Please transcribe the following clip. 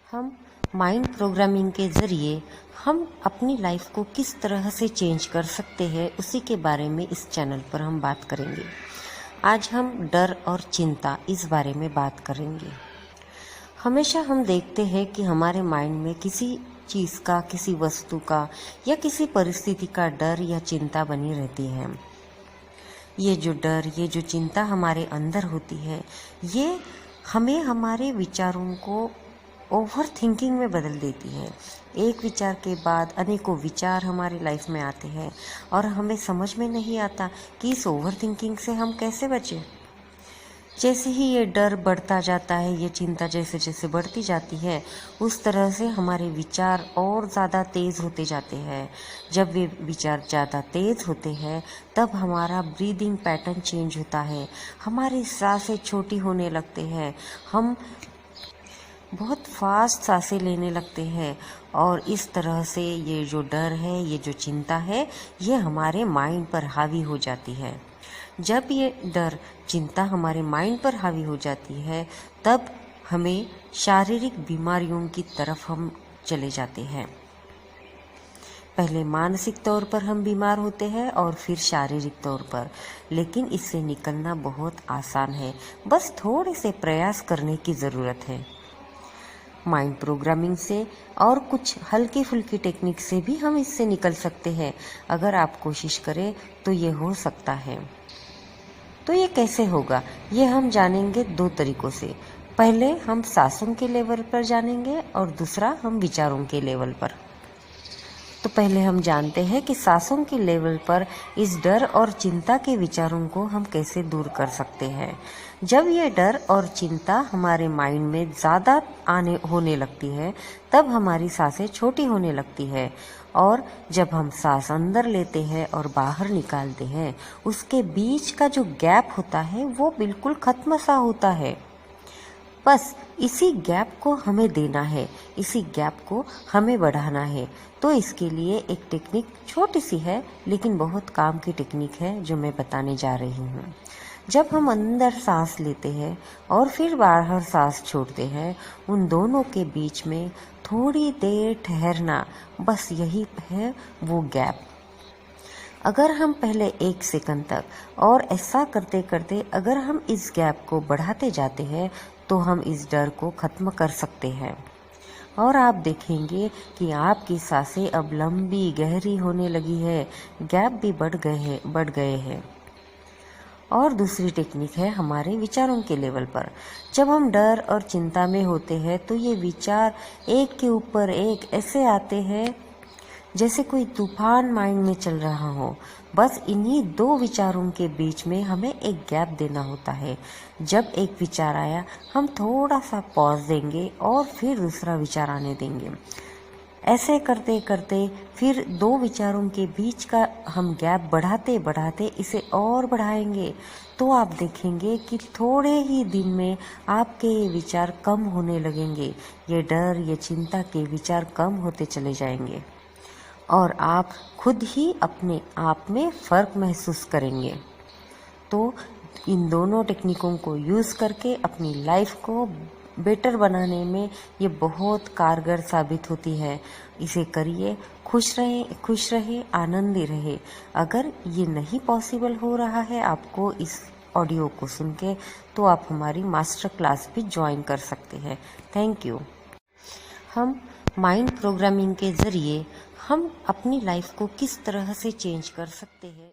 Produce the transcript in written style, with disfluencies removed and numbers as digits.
हम mind programming के ज़रिए हम अपनी लाइफ को किस तरह से चेंज कर सकते हैं, उसी के बारे में इस चैनल पर हम बात करेंगे। आज हम डर और चिंता इस बारे में बात करेंगे। हमेशा हम देखते हैं कि हमारे माइंड में किसी चीज़ का, किसी वस्तु का या किसी परिस्थिति का डर या चिंता बनी रहती है। ये जो डर, ये जो चिंता हमारे अंदर होती है, ये हमें हमारे विचारों को ओवर थिंकिंग में बदल देती है। एक विचार के बाद अनेकों विचार हमारी लाइफ में आते हैं और हमें समझ में नहीं आता कि इस ओवर थिंकिंग से हम कैसे बचें। जैसे ही ये डर बढ़ता जाता है, ये चिंता जैसे जैसे बढ़ती जाती है, उस तरह से हमारे विचार और ज़्यादा तेज़ होते जाते हैं। जब वे विचार ज़्यादा तेज़ होते हैं, तब हमारा ब्रीदिंग पैटर्न चेंज होता है, हमारी सांसें छोटी होने लगते हैं, हम बहुत फास्ट सांसें लेने लगते हैं और इस तरह से ये जो डर है, ये जो चिंता है, ये हमारे माइंड पर हावी हो जाती है। जब ये डर, चिंता हमारे माइंड पर हावी हो जाती है, तब हमें शारीरिक बीमारियों की तरफ हम चले जाते हैं। पहले मानसिक तौर पर हम बीमार होते हैं और फिर शारीरिक तौर पर, लेकिन इससे निकलना बहुत आसान है, बस थोड़े से प्रयास करने की ज़रूरत है। माइंड प्रोग्रामिंग से और कुछ हल्की फुल्की टेक्निक से भी हम इससे निकल सकते हैं। अगर आप कोशिश करें तो ये हो सकता है। तो ये कैसे होगा, ये हम जानेंगे दो तरीकों से। पहले हम सांसों के लेवल पर जानेंगे और दूसरा हम विचारों के लेवल पर। तो पहले हम जानते हैं कि सांसों के लेवल पर इस डर और चिंता के विचारों को हम कैसे दूर कर सकते हैं। जब ये डर और चिंता हमारे माइंड में ज़्यादा होने लगती है, तब हमारी सांसें छोटी होने लगती है और जब हम सांस अंदर लेते हैं और बाहर निकालते हैं, उसके बीच का जो गैप होता है वो बिल्कुल खत्म सा होता है। बस इसी गैप को हमें देना है, इसी गैप को हमें बढ़ाना है। तो इसके लिए एक टेक्निक छोटी सी है, लेकिन बहुत काम की टेक्निक है, जो मैं बताने जा रही हूँ। जब हम अंदर सांस लेते हैं और फिर बाहर सांस छोड़ते हैं, उन दोनों के बीच में थोड़ी देर ठहरना, बस यही है वो गैप। अगर हम पहले 1 सेकंड तक और ऐसा करते करते अगर हम इस गैप को बढ़ाते जाते हैं, तो हम इस डर को ख़त्म कर सकते हैं और आप देखेंगे कि आपकी सांसें अब लंबी गहरी होने लगी है, गैप भी बढ़ गए हैं। और दूसरी टेक्निक है हमारे विचारों के लेवल पर। जब हम डर और चिंता में होते हैं, तो ये विचार एक के ऊपर एक ऐसे आते हैं जैसे कोई तूफान माइंड में चल रहा हो। बस इन्हीं दो विचारों के बीच में हमें एक गैप देना होता है। जब एक विचार आया, हम थोड़ा सा पॉज देंगे और फिर दूसरा विचार आने देंगे। ऐसे करते करते फिर दो विचारों के बीच का हम गैप बढ़ाते बढ़ाते इसे और बढ़ाएंगे, तो आप देखेंगे कि थोड़े ही दिन में आपके ये विचार कम होने लगेंगे। ये डर, ये चिंता के विचार कम होते चले जाएंगे और आप खुद ही अपने आप में फ़र्क महसूस करेंगे। तो इन दोनों टेक्निकों को यूज़ करके अपनी लाइफ को बेटर बनाने में ये बहुत कारगर साबित होती है। इसे करिए, खुश रहे, आनंदी रहे। अगर ये नहीं पॉसिबल हो रहा है आपको इस ऑडियो को सुन के, तो आप हमारी मास्टर क्लास भी ज्वाइन कर सकते हैं। Thank you. हम माइंड प्रोग्रामिंग के ज़रिए हम अपनी लाइफ को किस तरह से चेंज कर सकते हैं।